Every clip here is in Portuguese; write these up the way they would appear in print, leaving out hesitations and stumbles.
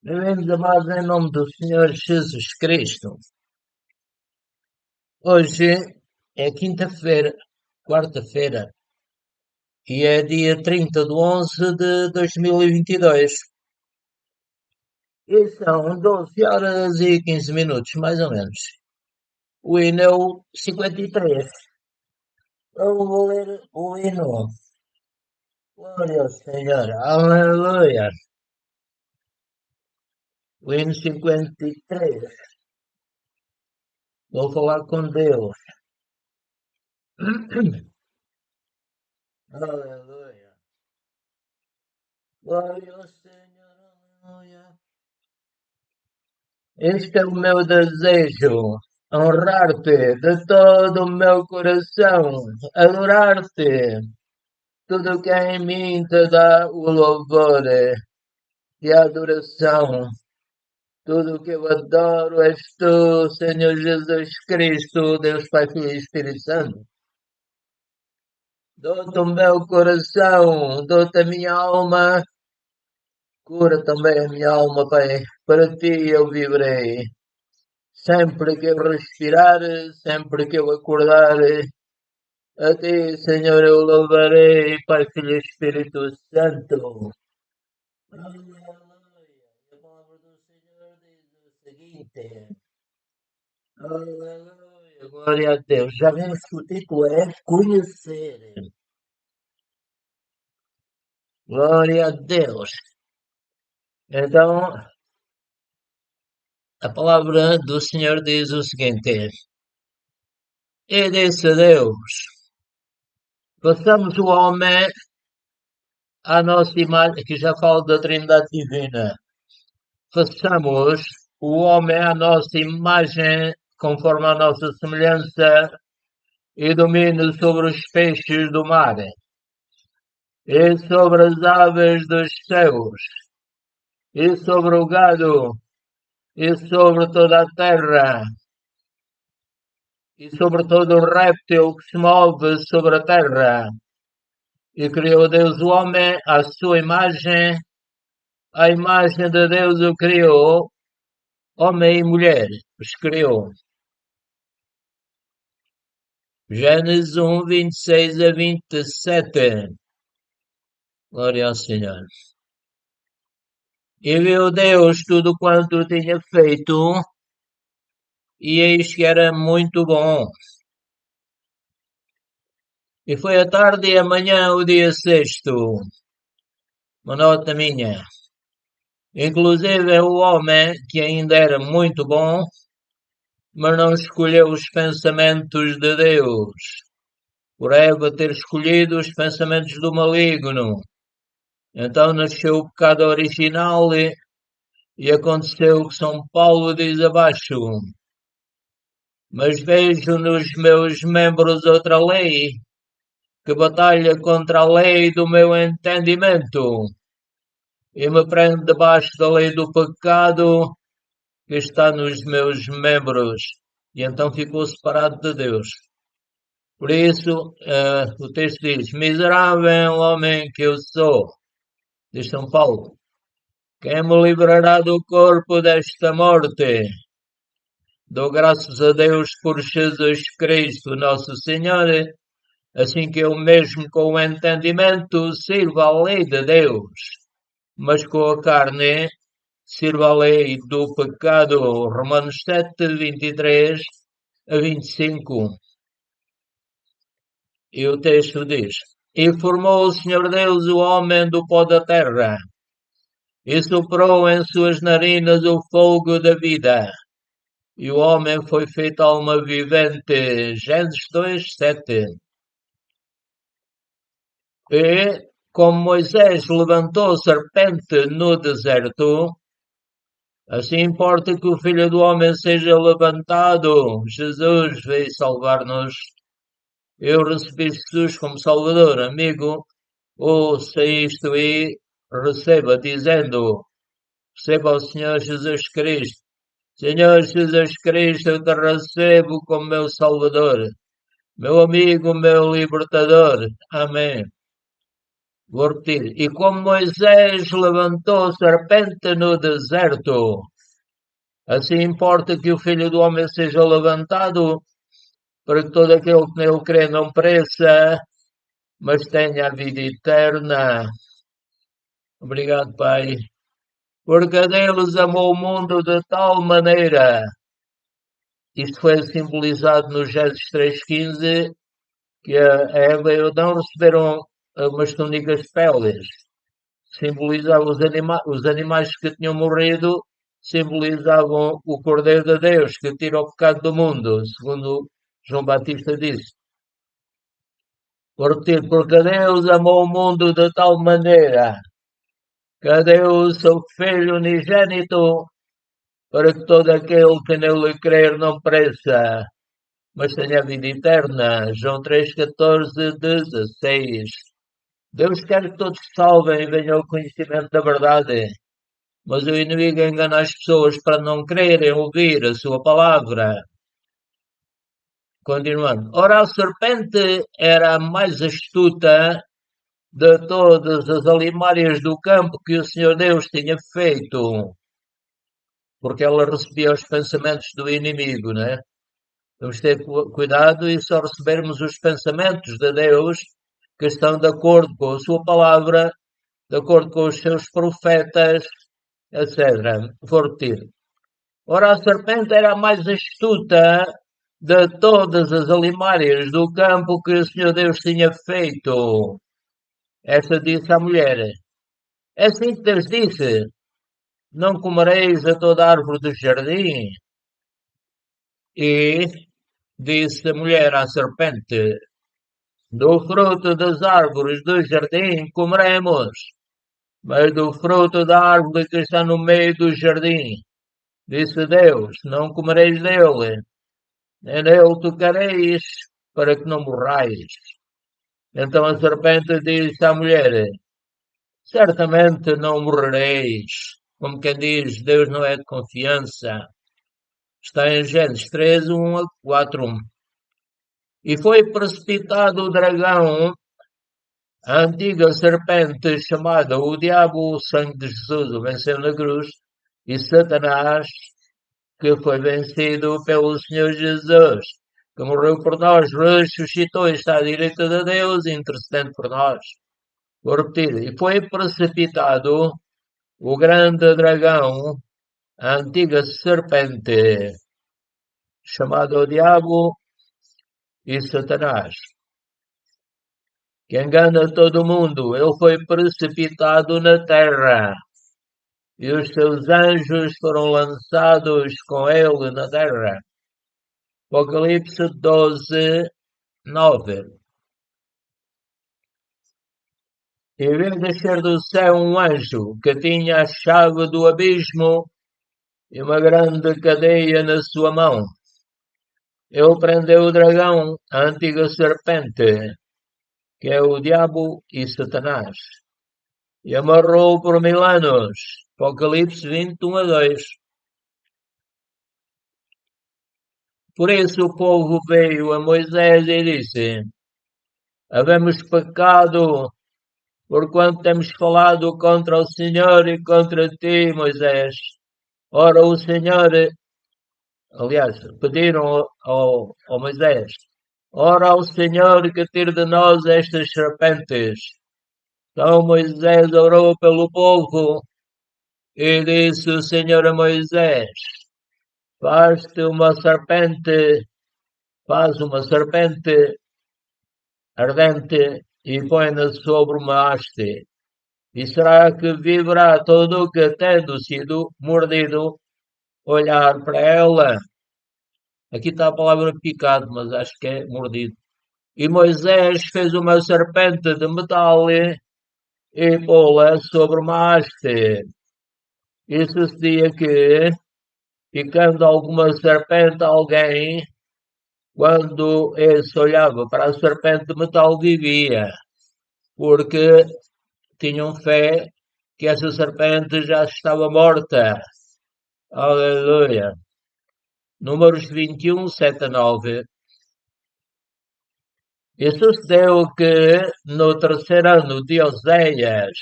Bem-vindos, amados, em nome do Senhor Jesus Cristo. Hoje é quinta-feira, quarta-feira, e é dia 30 de 11 de 2022. E são 12 horas e 15 minutos, mais ou menos. O hino é o 53. Eu vou ler o hino. Glória ao Senhor. Aleluia. O hino 53. Vou falar com Deus. Aleluia. Glória ao Senhor. Aleluia. Este é o meu desejo, honrar-te de todo o meu coração, adorar-te. Tudo que é em mim te dá o louvor e a adoração. Tudo que eu adoro és tu, Senhor Jesus Cristo, Deus Pai, Filho e Espírito Santo. Dou-te o meu coração, dou-te a minha alma, cura também a minha alma, Pai. Para ti eu viverei. Sempre que eu respirar, sempre que eu acordar, a ti, Senhor, eu louvarei, Pai, Filho e Espírito Santo. Aleluia. A palavra do Senhor diz o seguinte. Aleluia. Glória a Deus. Já vimos que o título é Conhecer. Glória a Deus. Então, a palavra do Senhor diz o seguinte. E disse Deus, façamos o homem à nossa imagem, aqui já falo da Trindade Divina. Façamos o homem à nossa imagem, conforme a nossa semelhança, e domine sobre os peixes do mar, e sobre as aves dos céus, e sobre o gado, e sobre toda a terra, e sobre todo o réptil que se move sobre a terra. E criou Deus o homem à sua imagem, a imagem de Deus o criou, homem e mulher os criou. Gênesis 1, 26 a 27. Glória ao Senhor. E viu Deus tudo quanto tinha feito, e eis que era muito bom. E foi a tarde e a manhã o dia sexto. Uma nota minha. Inclusive o homem, que ainda era muito bom, mas não escolheu os pensamentos de Deus, por Eva ter escolhido os pensamentos do maligno. Então nasceu o pecado original e aconteceu o que São Paulo diz abaixo. Mas vejo nos meus membros outra lei, que batalha contra a lei do meu entendimento, e me prende debaixo da lei do pecado que está nos meus membros. E então ficou separado de Deus. Por isso, o texto diz, miserável homem que eu sou, diz São Paulo, quem me livrará do corpo desta morte? Dou graças a Deus por Jesus Cristo, nosso Senhor, assim que eu mesmo com o entendimento sirva a lei de Deus, mas com a carne sirva a lei do pecado. Romanos 7, 23 a 25. E o texto diz, e formou o Senhor Deus o homem do pó da terra, e soprou em suas narinas o fogo da vida. E o homem foi feito alma vivente. Gênesis 2, 7. E, como Moisés levantou serpente no deserto, assim importa que o Filho do Homem seja levantado. Jesus veio salvar-nos. Eu recebi Jesus como Salvador, amigo. Ouça isto e receba, dizendo, receba o Senhor Jesus Cristo. Senhor Jesus Cristo, eu te recebo como meu Salvador, meu amigo, meu libertador. Amém. Vou repetir. E como Moisés levantou serpente no deserto, assim importa que o Filho do Homem seja levantado, para que todo aquele que nele crê não pereça, mas tenha a vida eterna. Obrigado, Pai. Porque Deus amou o mundo de tal maneira. Isto foi simbolizado no Gênesis 3,15, que a Eva e Adão receberam umas túnicas de peles. Simbolizavam os animais que tinham morrido, simbolizavam o Cordeiro de Deus, que tira o pecado do mundo, segundo João Batista disse. Porque Deus amou o mundo de tal maneira que deu o seu Filho unigênito, para que todo aquele que nele crer não pereça, mas tenha vida eterna. João 3,14, 16. Deus quer que todos se salvem e venham ao conhecimento da verdade, mas o inimigo engana as pessoas para não quererem ouvir a sua palavra. Continuando. Ora, a serpente era a mais astuta de todas as alimárias do campo que o Senhor Deus tinha feito, porque ela recebia os pensamentos do inimigo, né? Temos que ter cuidado e só recebermos os pensamentos de Deus que estão de acordo com a sua palavra, de acordo com os seus profetas, etc. Vou repetir. Ora, a serpente era a mais astuta de todas as alimárias do campo que o Senhor Deus tinha feito. Essa disse à mulher. É assim que Deus disse: não comereis a toda árvore do jardim. E disse a mulher à serpente: do fruto das árvores do jardim comeremos, mas do fruto da árvore que está no meio do jardim, disse Deus, não comereis dele, nem nele tocareis, para que não morrais. Então a serpente disse à mulher: certamente não morrereis. Como quem diz, Deus não é de confiança. Está em Gênesis 13, 1 a 4. E foi precipitado o dragão, a antiga serpente chamada o Diabo, o sangue de Jesus o venceu na cruz, e Satanás, que foi vencido pelo Senhor Jesus, que morreu por nós, ressuscitou e está à direita de Deus, intercedendo por nós. Vou repetir. E foi precipitado o grande dragão, a antiga serpente, chamado o Diabo e Satanás, que engana todo mundo. Ele foi precipitado na terra e os seus anjos foram lançados com ele na terra. Apocalipse 12, 9. E vi descer do céu um anjo que tinha a chave do abismo e uma grande cadeia na sua mão. Ele prendeu o dragão, a antiga serpente, que é o diabo e Satanás, e amarrou por 1000 anos. Apocalipse 21 a 2. Por isso o povo veio a Moisés e disse: havemos pecado, porquanto temos falado contra o Senhor e contra ti, Moisés. Ora, o Senhor, aliás, pediram ao Moisés: ora ao Senhor que tire de nós estas serpentes. Então Moisés orou pelo povo e disse o Senhor a Moisés: faz-te uma serpente, faz uma serpente ardente e põe-na sobre uma haste. E será que viverá todo o que, tendo sido mordido, olhar para ela? Aqui está a palavra picado, mas acho que é mordido. E Moisés fez uma serpente de metal e pô-la sobre uma haste. E sucedia que, picando alguma serpente a alguém, quando esse olhava para a serpente de metal, vivia, porque tinham fé que essa serpente já estava morta. Aleluia. Números 21, 7 a 9. E sucedeu que, no terceiro ano de Oséias,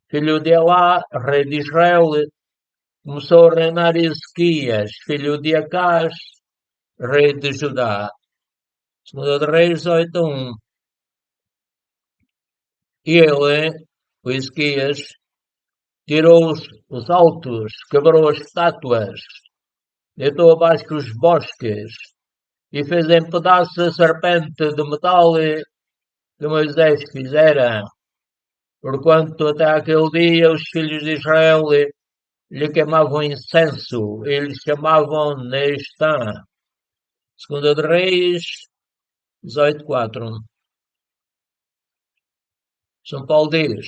filho de Elá, rei de Israel, começou a reinar Ezequias, filho de Acás, rei de Judá. Segunda de Reis 8:1. E ele, o Ezequias, tirou os altos, quebrou as estátuas, deitou abaixo os bosques e fez em pedaços a serpente de metal que Moisés fizera. Porquanto até aquele dia os filhos de Israel lhe queimavam incenso e lhe chamavam Neestã. Segunda de Reis 18:4. São Paulo diz: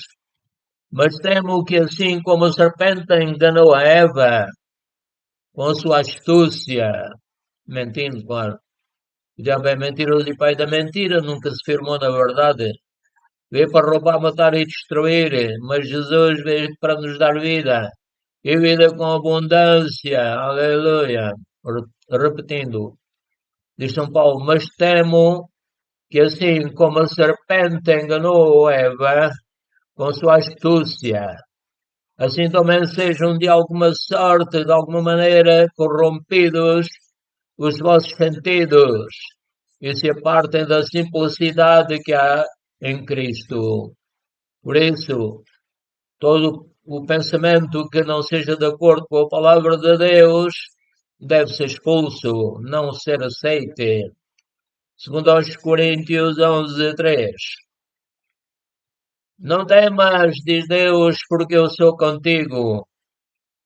Mas temo que assim como a serpente enganou a Eva com a sua astúcia, mentindo, claro. O diabo é mentiroso e pai da mentira, nunca se firmou na verdade. Veio para roubar, matar e destruir, mas Jesus veio para nos dar vida. E vida com abundância. Aleluia. Repetindo, diz São Paulo, mas temo que assim como a serpente enganou Eva com sua astúcia, assim também sejam de alguma sorte, de alguma maneira, corrompidos os vossos sentidos e se apartem da simplicidade que há em Cristo. Por isso, todo o pensamento que não seja de acordo com a palavra de Deus deve ser expulso, não ser aceite. Segundo aos Coríntios 11:3. Não temas, diz Deus, porque eu sou contigo.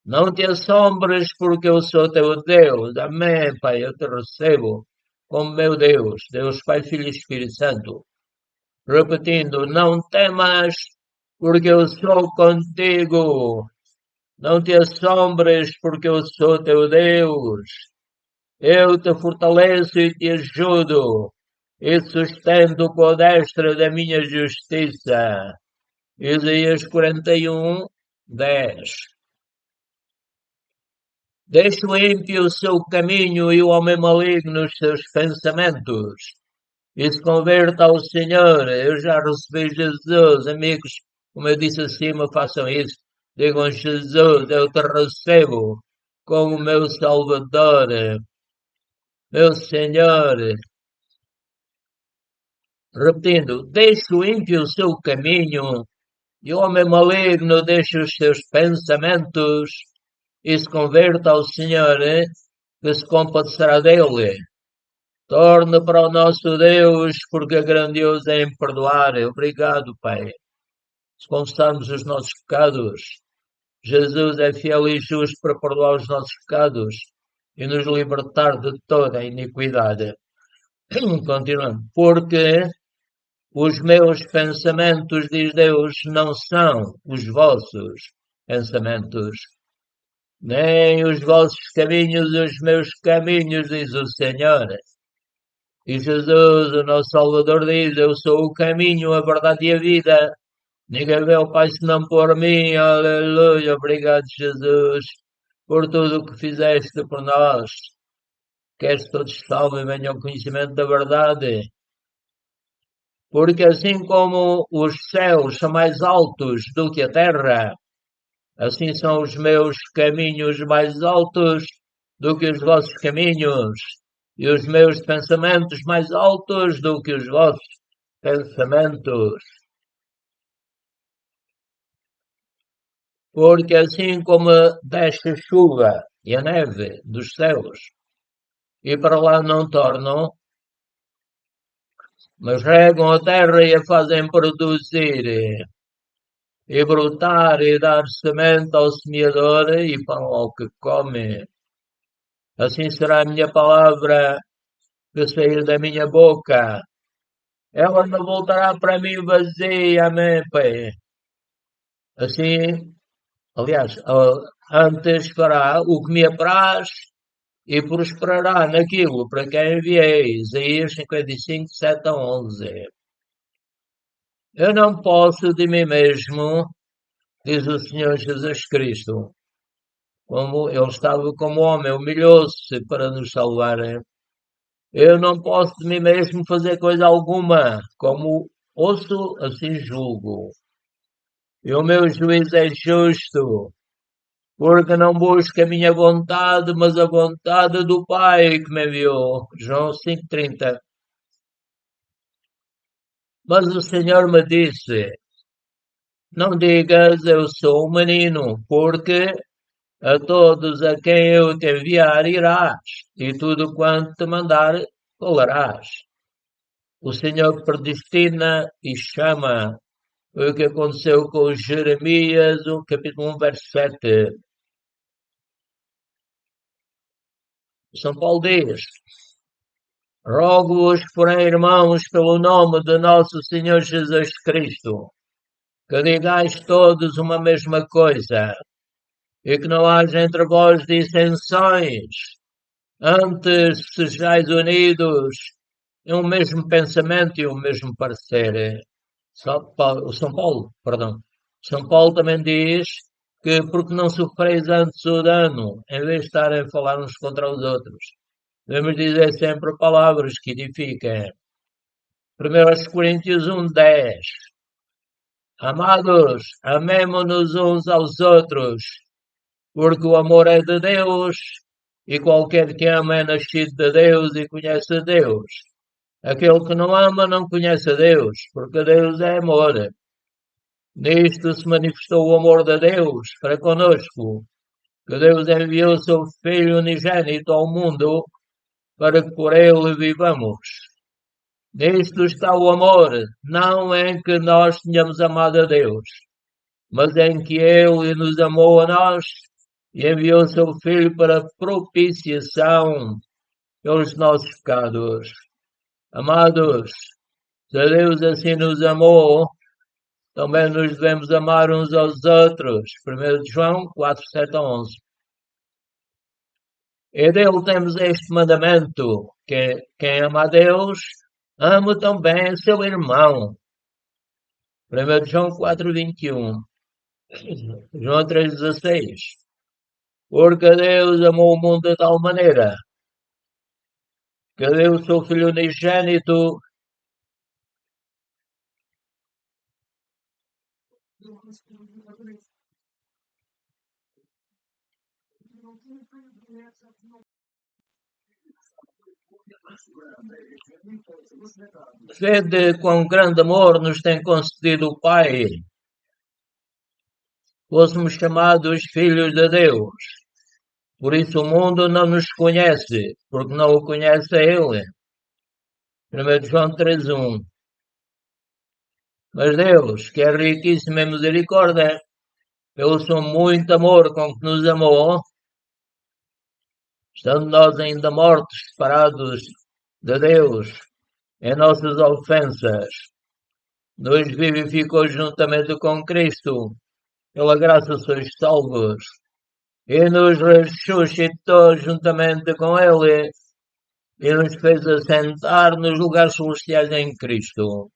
Não te assombres, porque eu sou teu Deus. Amém, Pai, eu te recebo como meu Deus, Deus Pai, Filho e Espírito Santo. Repetindo, não temas, porque eu sou contigo. Não te assombres, porque eu sou teu Deus. Eu te fortaleço e te ajudo, e sustento com a destra da minha justiça. Isaías 41:10. Deixe o ímpio o seu caminho e o homem maligno os seus pensamentos, e se converta ao Senhor. Eu já recebi Jesus, amigos, como eu disse acima, façam isso. Digam: Jesus, eu te recebo como meu Salvador, meu Senhor. Repetindo, deixe o ímpio o seu caminho e o homem maligno deixe os seus pensamentos e se converta ao Senhor, que se compadecerá dele. Torne para o nosso Deus, porque é grandioso em perdoar. Obrigado, Pai. Se confessarmos os nossos pecados, Jesus é fiel e justo para perdoar os nossos pecados e nos libertar de toda a iniquidade. Continuando. Porque os meus pensamentos, diz Deus, não são os vossos pensamentos, nem os vossos caminhos, os meus caminhos, diz o Senhor. E Jesus, o nosso Salvador, diz: Eu sou o caminho, a verdade e a vida. Ninguém vê o Pai senão por mim. Aleluia. Obrigado, Jesus, por tudo o que fizeste por nós. Queres que todos salvem e venham ao conhecimento da verdade. Porque assim como os céus são mais altos do que a terra, assim são os meus caminhos mais altos do que os vossos caminhos, e os meus pensamentos mais altos do que os vossos pensamentos. Porque assim como desce a chuva e a neve dos céus, e para lá não tornam, mas regam a terra e a fazem produzir, e brotar e dar semente ao semeador e pão ao que come. Assim será a minha palavra que sair da minha boca. Ela não voltará para mim vazia, amém, Pai. Assim, aliás, antes fará o que me apraz e prosperará naquilo para quem enviei. Isaías 55:7-11. Eu não posso de mim mesmo, diz o Senhor Jesus Cristo. Como ele estava como homem, humilhou-se para nos salvar. Eu não posso de mim mesmo fazer coisa alguma, como ouço, assim julgo. E o meu juízo é justo, porque não busco a minha vontade, mas a vontade do Pai que me enviou. João 5,30. Mas o Senhor me disse: Não digas eu sou um menino, porque a todos a quem eu te enviar irás, e tudo quanto te mandar falarás. O Senhor predestina e chama. Foi o que aconteceu com Jeremias, o capítulo 1, verso 7. São Paulo diz: Rogo-vos, porém, irmãos, pelo nome de nosso Senhor Jesus Cristo, que digais todos uma mesma coisa, e que não haja entre vós dissensões, antes sejais unidos em um mesmo pensamento e um mesmo parecer. São Paulo, perdão. São Paulo também diz que porque não sofreis antes o dano, em vez de estarem a falar uns contra os outros. Devemos dizer sempre palavras que edifiquem. 1 Coríntios 1,10. Amados, amemo-nos uns aos outros, porque o amor é de Deus, e qualquer que ama é nascido de Deus e conhece a Deus. Aquele que não ama não conhece a Deus, porque Deus é amor. Nisto se manifestou o amor de Deus para conosco, que Deus enviou o seu Filho unigênito ao mundo para que por ele vivamos. Nisto está o amor, não em que nós tenhamos amado a Deus, mas em que Ele nos amou a nós e enviou o seu Filho para propiciação pelos nossos pecados. Amados, se Deus assim nos amou, também nos devemos amar uns aos outros. 1 João 4, 7 a 11. E dele temos este mandamento, que quem ama a Deus, ama também seu irmão. 1 João 4, 21. João 3, 16. Porque Deus amou o mundo de tal maneira, que deu o seu Filho unigênito, vede quão grande amor nos tem concedido o Pai, fôssemos chamados filhos de Deus. Por isso o mundo não nos conhece, porque não o conhece a Ele. 1 João 3,1. Mas Deus, que é riquíssimo em misericórdia, pelo seu muito amor com que nos amou, estando nós ainda mortos, separados de Deus, em nossas ofensas, nos vivificou juntamente com Cristo, pela graça sois salvos, e nos ressuscitou juntamente com Ele, e nos fez assentar nos lugares celestiais em Cristo.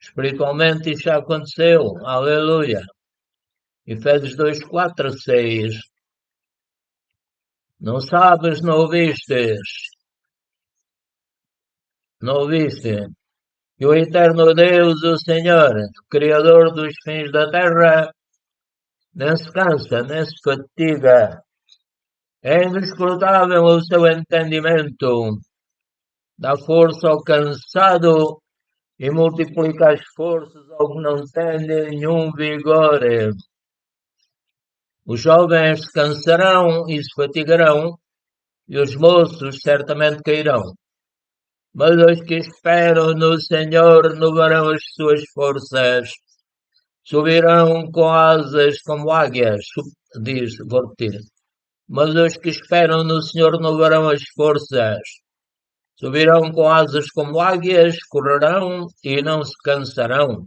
Espiritualmente isso já aconteceu. Aleluia. Efésios 2, 4 a 6. Não sabes, não ouvistes, não ouviste, que o eterno Deus, o Senhor, Criador dos fins da terra, nem se cansa, nem se fatiga. É inescrutável o seu entendimento, dá força ao cansado e multiplica as forças ao que não tem nenhum vigor. Os jovens se cansarão e se fatigarão, e os moços certamente cairão. Mas os que esperam no Senhor renovarão as suas forças, subirão com asas como águias, diz, vou repetir. Mas os que esperam no Senhor renovarão as forças, subirão com asas como águias, correrão e não se cansarão,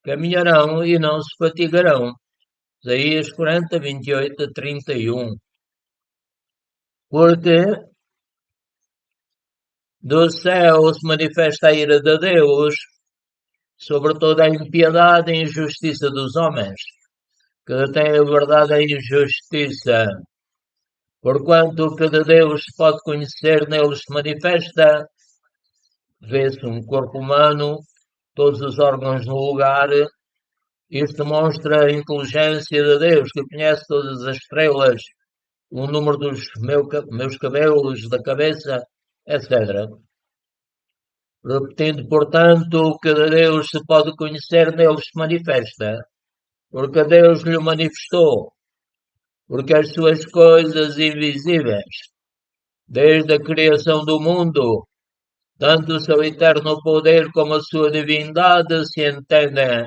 caminharão e não se fatigarão. Isaías 40, 28 a 31. Porque do céu se manifesta a ira de Deus sobre toda a impiedade e injustiça dos homens, que detêm a verdade e a injustiça. Porquanto o que de Deus se pode conhecer neles se manifesta, vê-se um corpo humano, todos os órgãos no lugar. Isto demonstra a inteligência de Deus, que conhece todas as estrelas, o número dos meus cabelos da cabeça, etc. Repetindo, portanto, o que de Deus se pode conhecer neles se manifesta, porque Deus lhe manifestou, porque as suas coisas invisíveis, desde a criação do mundo, tanto o seu eterno poder como a sua divindade se entendem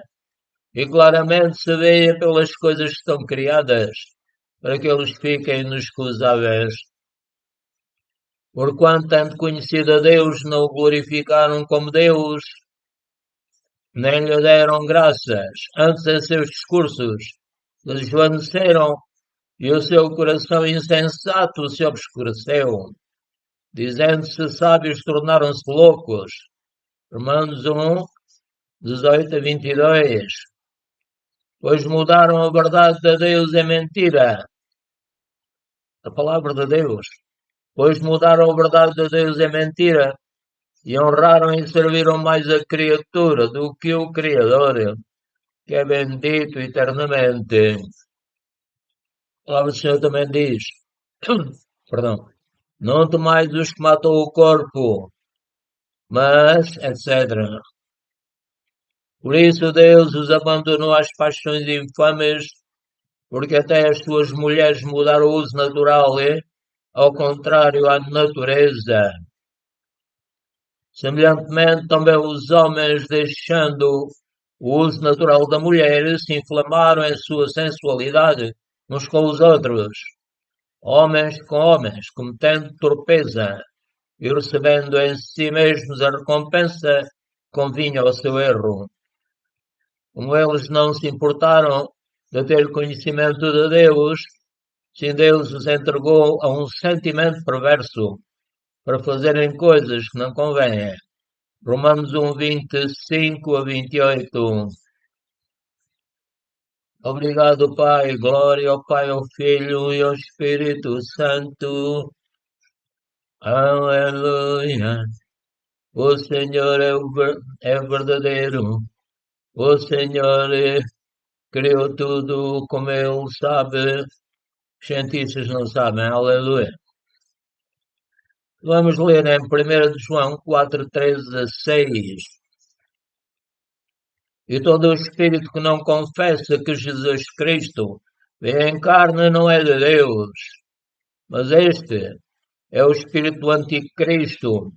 e claramente se vê pelas coisas que estão criadas, para que eles fiquem inexcusáveis. Porquanto, tendo conhecido a Deus, não o glorificaram como Deus, nem lhe deram graças, antes em seus discursos desvaneceram e o seu coração insensato se obscureceu. Dizendo-se sábios, tornaram-se loucos. Romanos 1, 18 a 22. Pois mudaram a verdade de Deus em mentira. A palavra de Deus. Pois mudaram a verdade de Deus em mentira e honraram e serviram mais a criatura do que o Criador, que é bendito eternamente. A palavra do Senhor também diz, perdão, não temais os que matam o corpo, mas, etc. Por isso Deus os abandonou às paixões infames, porque até as suas mulheres mudaram o uso natural, ao contrário à natureza. Semelhantemente, também os homens, deixando o uso natural da mulher, se inflamaram em sua sensualidade uns com os outros, homens com homens, cometendo torpeza e recebendo em si mesmos a recompensa que convinha ao seu erro. Como eles não se importaram de ter conhecimento de Deus, sim Deus os entregou a um sentimento perverso para fazerem coisas que não convêm. Romanos 1, 25 a 28. Obrigado, Pai. Glória ao Pai, ao Filho e ao Espírito Santo. Aleluia. O Senhor é verdadeiro. O Senhor criou tudo como Ele sabe. Os cientistas não sabem. Aleluia. Vamos ler em 1 João 4, 13 a 6. E todo o espírito que não confessa que Jesus Cristo veio em carne não é de Deus, mas este é o espírito do anticristo,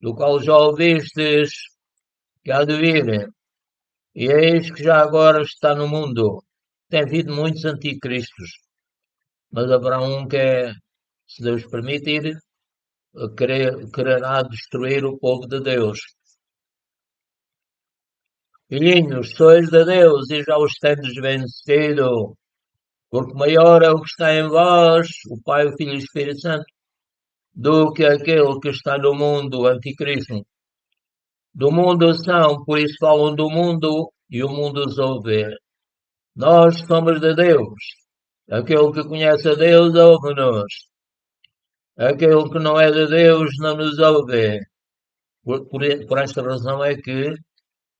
do qual já ouvistes que há de vir, e eis que já agora está no mundo. Tem havido muitos anticristos, mas haverá um que é, se Deus permitir, quererá destruir o povo de Deus. Filhinhos, sois de Deus e já os tendes vencido, porque maior é o que está em vós, o Pai, o Filho e o Espírito Santo, do que aquele que está no mundo, o anticristo. Do mundo são, por isso falam do mundo, e o mundo os ouve. Nós somos de Deus. Aquele que conhece a Deus ouve-nos. Aquele que não é de Deus não nos ouve. Por esta razão é que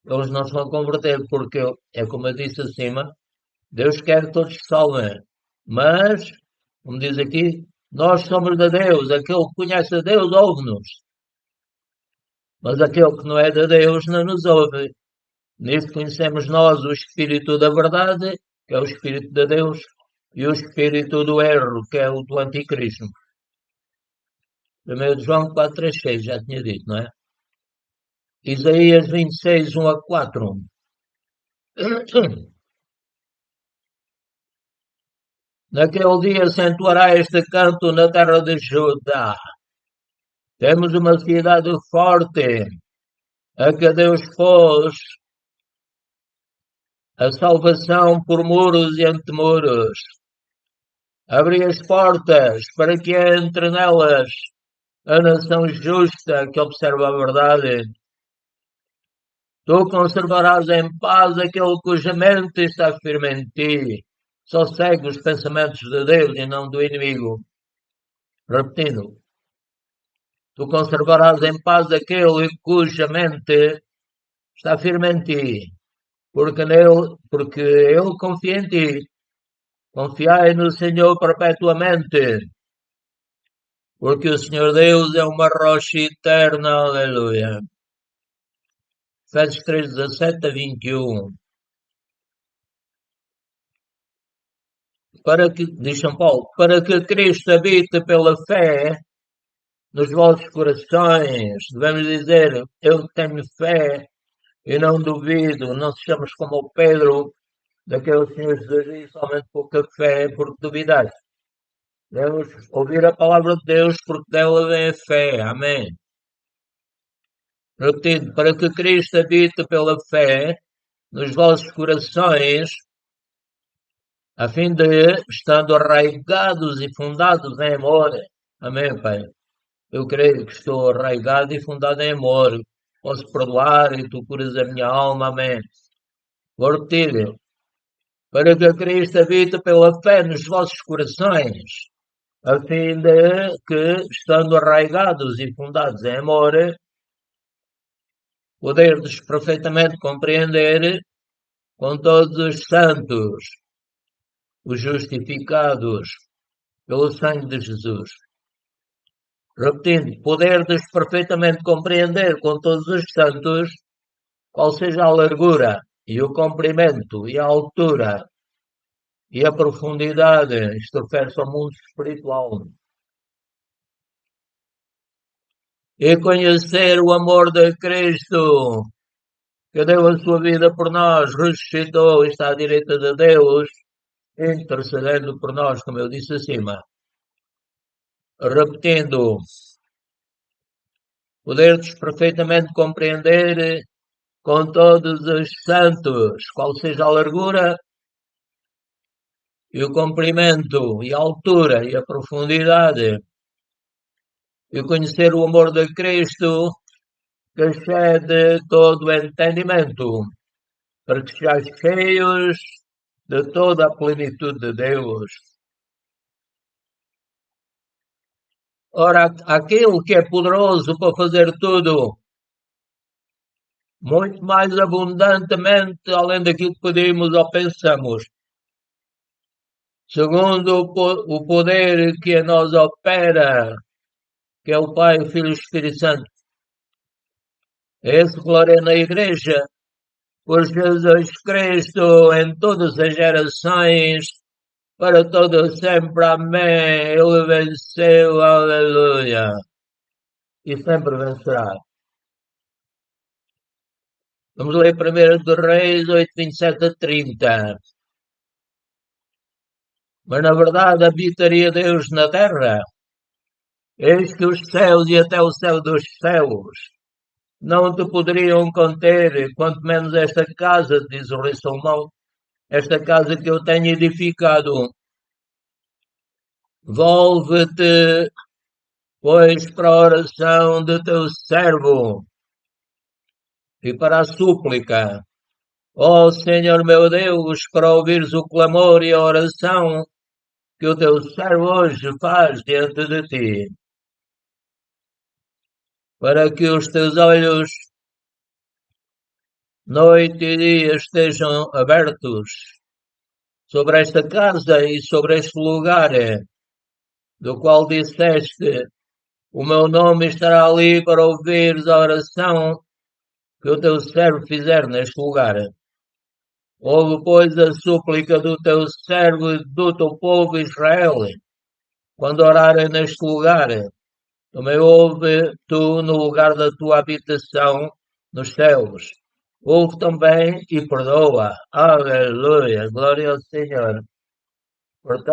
eles não se vão converter, porque é como eu disse acima, Deus quer que todos se salvem. Mas, como diz aqui, nós somos de Deus. Aquele que conhece a Deus ouve-nos. Mas aquele que não é de Deus não nos ouve. Nisto conhecemos nós o Espírito da verdade, que é o Espírito de Deus, e o Espírito do erro, que é o do Anticristo. 1 João 4, 3, 6, já tinha dito, não é? Isaías 26, 1 a 4. Naquele dia acentuará este canto na terra de Judá. Temos uma cidade forte, a que Deus pôs a salvação por muros e entre muros. Abri as portas para que entre nelas a nação justa que observa a verdade. Tu conservarás em paz aquele cuja mente está firme em ti. Só segue os pensamentos de Deus e não do inimigo. Repetindo, tu conservarás em paz aquele cuja mente está firme em ti, porque ele confia em ti. Confiai no Senhor perpetuamente, porque o Senhor Deus é uma rocha eterna. Aleluia. Efésios 3, 17 a 21. Diz São Paulo, para que Cristo habite pela fé nos vossos corações. Devemos dizer, eu tenho fé e não duvido. Não sejamos como o Pedro, daquele Senhor Jesus, e somente pouca fé porque duvidaste. Devemos ouvir a palavra de Deus porque dela vem a fé. Amém. Repetido, para que Cristo habite pela fé nos vossos corações, a fim de, estando arraigados e fundados em amor. Amém, Pai. Eu creio que estou arraigado e fundado em amor. Posso perdoar e tu curas a minha alma. Amém. Vou repetir. Para que Cristo habite pela fé nos vossos corações, a fim de que, estando arraigados e fundados em amor, poderdes perfeitamente compreender com todos os santos, os justificados pelo sangue de Jesus. Repetindo, poderdes perfeitamente compreender com todos os santos qual seja a largura e o comprimento e a altura e a profundidade. Isto refere-se ao mundo espiritual. E conhecer o amor de Cristo, que deu a sua vida por nós, ressuscitou e está à direita de Deus, intercedendo por nós, como eu disse acima. Repetindo, poderdes perfeitamente compreender com todos os santos qual seja a largura e o comprimento e a altura e a profundidade, e conhecer o amor de Cristo que excede todo o entendimento, para que sejais cheios de toda a plenitude de Deus. Ora, aquele que é poderoso para fazer tudo, muito mais abundantemente, além daquilo que pedimos ou pensamos, segundo o poder que em nós opera, que é o Pai, o Filho e o Espírito Santo. Esse glória na Igreja, por Jesus Cristo, em todas as gerações, para todo sempre. Amém. Ele venceu, aleluia. E sempre vencerá. Vamos ler 1 de Reis 8, 27 a 30. Mas na verdade habitaria Deus na terra. Eis que os céus e até o céu dos céus não te poderiam conter, quanto menos esta casa, diz o rei Salomão, esta casa que eu tenho edificado. Volve-te, pois, para a oração de teu servo e para a súplica. Ó Senhor meu Deus, para ouvires o clamor e a oração que o teu servo hoje faz diante de ti, para que os teus olhos, noite e dia, estejam abertos sobre esta casa e sobre este lugar, do qual disseste, o meu nome estará ali para ouvires a oração que o teu servo fizer neste lugar. Ouve, pois, a súplica do teu servo e do teu povo Israel, quando orarem neste lugar. Também ouve tu no lugar da tua habitação nos céus. Ouve também e perdoa. Aleluia. Glória ao Senhor. Portanto,